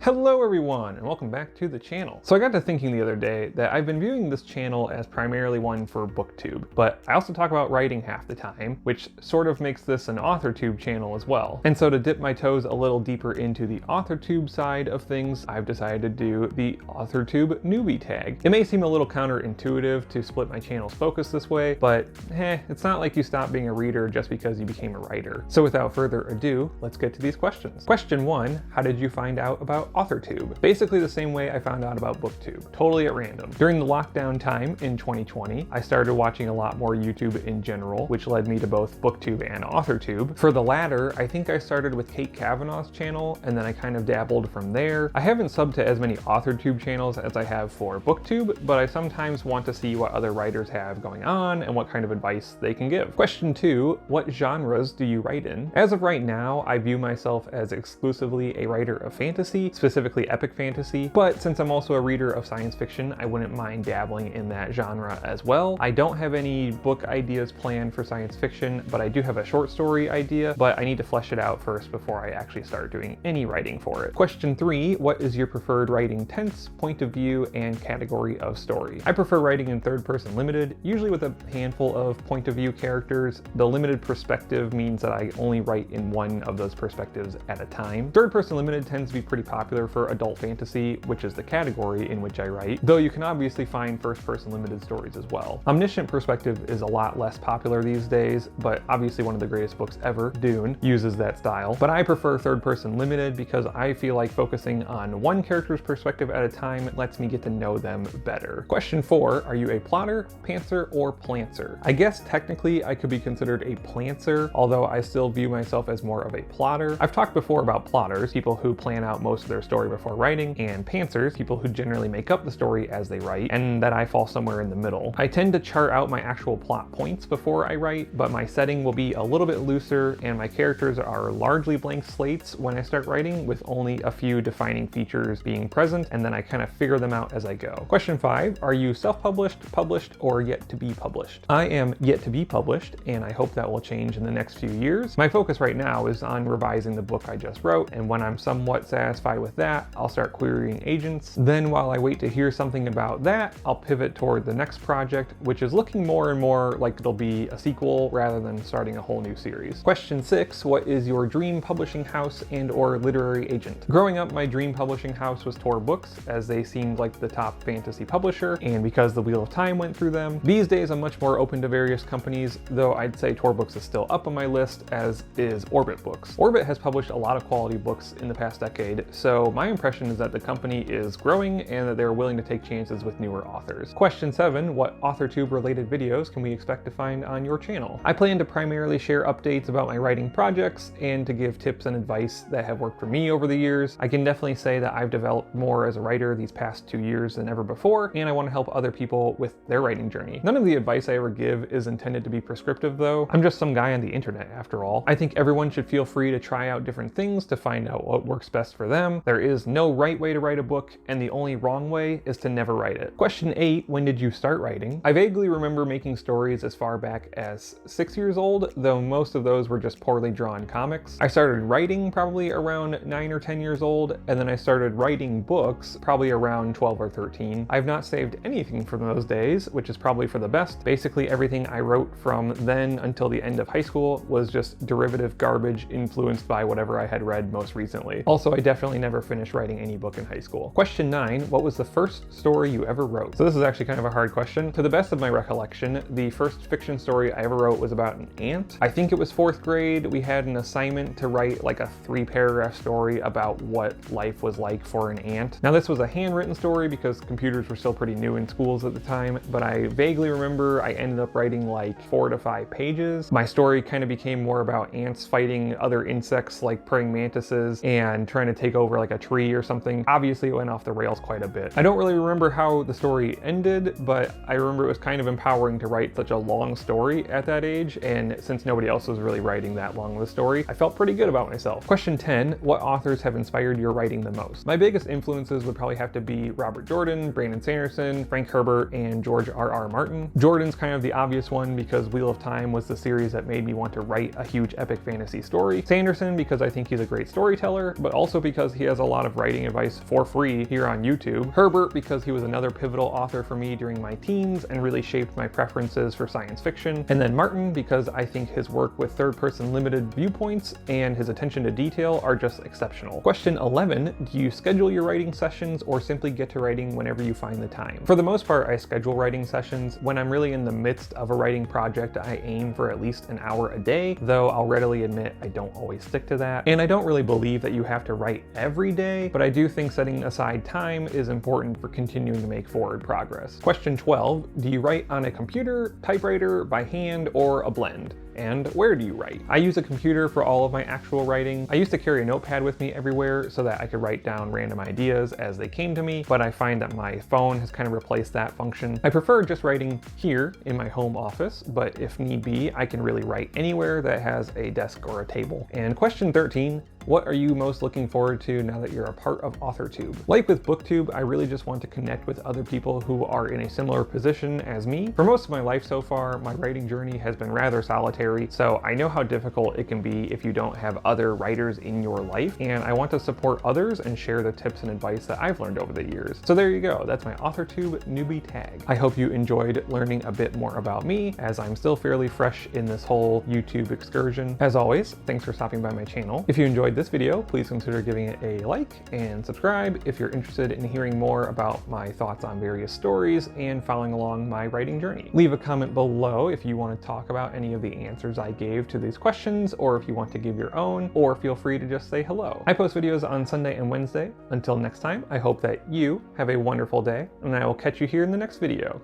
Hello everyone, and welcome back to the channel. So I got to thinking the other day that I've been viewing this channel as primarily one for booktube, but I also talk about writing half the time, which sort of makes this an AuthorTube channel as well. And so to dip my toes a little deeper into the AuthorTube side of things, I've decided to do the AuthorTube Newbie Tag. It may seem a little counterintuitive to split my channel's focus this way, but it's not like you stop being a reader just because you became a writer. So without further ado, let's get to these questions. Question 1, how did you find out about AuthorTube? Basically the same way I found out about booktube, totally at random. During the lockdown time in 2020, I started watching a lot more YouTube in general, which led me to both booktube and AuthorTube. For the latter, I think I started with Kate Kavanaugh's channel, and then I kind of dabbled from there. I haven't subbed to as many AuthorTube channels as I have for booktube, but I sometimes want to see what other writers have going on and what kind of advice they can give. Question 2, what genres do you write in? As of right now, I view myself as exclusively a writer of fantasy, specifically epic fantasy, but since I'm also a reader of science fiction, I wouldn't mind dabbling in that genre as well. I don't have any book ideas planned for science fiction, but I do have a short story idea, but I need to flesh it out first before I actually start doing any writing for it. Question 3, what is your preferred writing tense, point of view, and category of story? I prefer writing in third person limited, usually with a handful of point of view characters. The limited perspective means that I only write in one of those perspectives at a time. Third person limited tends to be pretty popular for adult fantasy, which is the category in which I write, though you can obviously find first person limited stories as well. Omniscient perspective is a lot less popular these days, but obviously one of the greatest books ever, Dune, uses that style. But I prefer third person limited because I feel like focusing on one character's perspective at a time lets me get to know them better. Question 4, are you a plotter, pantser, or plantser? I guess technically I could be considered a plantser, although I still view myself as more of a plotter. I've talked before about plotters, people who plan out most of their story before writing, and pantsers, people who generally make up the story as they write, and that I fall somewhere in the middle. I tend to chart out my actual plot points before I write, but my setting will be a little bit looser, and my characters are largely blank slates when I start writing, with only a few defining features being present, and then I kind of figure them out as I go. Question 5, are you self-published, published, or yet to be published? I am yet to be published, and I hope that will change in the next few years. My focus right now is on revising the book I just wrote, and when I'm somewhat satisfied with that, I'll start querying agents. Then while I wait to hear something about that, I'll pivot toward the next project, which is looking more and more like it'll be a sequel rather than starting a whole new series. Question 6, what is your dream publishing house and or literary agent? Growing up, my dream publishing house was Tor Books, as they seemed like the top fantasy publisher, and because the Wheel of Time went through them. These days I'm much more open to various companies, though I'd say Tor Books is still up on my list, as is Orbit Books. Orbit has published a lot of quality books in the past decade, so my impression is that the company is growing and that they're willing to take chances with newer authors. Question 7, what AuthorTube related videos can we expect to find on your channel? I plan to primarily share updates about my writing projects and to give tips and advice that have worked for me over the years. I can definitely say that I've developed more as a writer these past 2 years than ever before, and I want to help other people with their writing journey. None of the advice I ever give is intended to be prescriptive though. I'm just some guy on the internet after all. I think everyone should feel free to try out different things to find out what works best for them. There is no right way to write a book, and the only wrong way is to never write it. Question 8, when did you start writing? I vaguely remember making stories as far back as 6 years old, though most of those were just poorly drawn comics. I started writing probably around 9 or 10 years old, and then I started writing books probably around 12 or 13. I've not saved anything from those days, which is probably for the best. Basically everything I wrote from then until the end of high school was just derivative garbage influenced by whatever I had read most recently. Also, I definitely never finished writing any book in high school. Question 9, what was the first story you ever wrote? So this is actually kind of a hard question. To the best of my recollection, the first fiction story I ever wrote was about an ant. I think it was 4th grade. We had an assignment to write like a 3-paragraph story about what life was like for an ant. Now this was a handwritten story because computers were still pretty new in schools at the time, but I vaguely remember I ended up writing like 4 to 5 pages. My story kind of became more about ants fighting other insects like praying mantises and trying to take over like a tree or something. Obviously it went off the rails quite a bit. I don't really remember how the story ended, but I remember it was kind of empowering to write such a long story at that age, and since nobody else was really writing that long of a story, I felt pretty good about myself. Question 10, what authors have inspired your writing the most? My biggest influences would probably have to be Robert Jordan, Brandon Sanderson, Frank Herbert, and George R.R. Martin. Jordan's kind of the obvious one because Wheel of Time was the series that made me want to write a huge epic fantasy story. Sanderson because I think he's a great storyteller, but also because he has a lot of writing advice for free here on YouTube. Herbert, because he was another pivotal author for me during my teens and really shaped my preferences for science fiction. And then Martin, because I think his work with third-person limited viewpoints and his attention to detail are just exceptional. Question 11, do you schedule your writing sessions or simply get to writing whenever you find the time? For the most part, I schedule writing sessions. When I'm really in the midst of a writing project, I aim for at least an hour a day, though I'll readily admit I don't always stick to that. And I don't really believe that you have to write every day, but I do think setting aside time is important for continuing to make forward progress. Question 12, do you write on a computer, typewriter, by hand, or a blend? And where do you write? I use a computer for all of my actual writing. I used to carry a notepad with me everywhere so that I could write down random ideas as they came to me, but I find that my phone has kind of replaced that function. I prefer just writing here in my home office, but if need be, I can really write anywhere that has a desk or a table. And question 13, what are you most looking forward to now that you're a part of AuthorTube? Like with BookTube, I really just want to connect with other people who are in a similar position as me. For most of my life so far, my writing journey has been rather solitary, so I know how difficult it can be if you don't have other writers in your life, and I want to support others and share the tips and advice that I've learned over the years. So there you go, that's my AuthorTube Newbie Tag. I hope you enjoyed learning a bit more about me, as I'm still fairly fresh in this whole YouTube excursion. As always, thanks for stopping by my channel. If you enjoyed this video, please consider giving it a like and subscribe if you're interested in hearing more about my thoughts on various stories and following along my writing journey. Leave a comment below if you want to talk about any of the answers I gave to these questions, or if you want to give your own, or feel free to just say hello. I post videos on Sunday and Wednesday. Until next time, I hope that you have a wonderful day, and I will catch you here in the next video.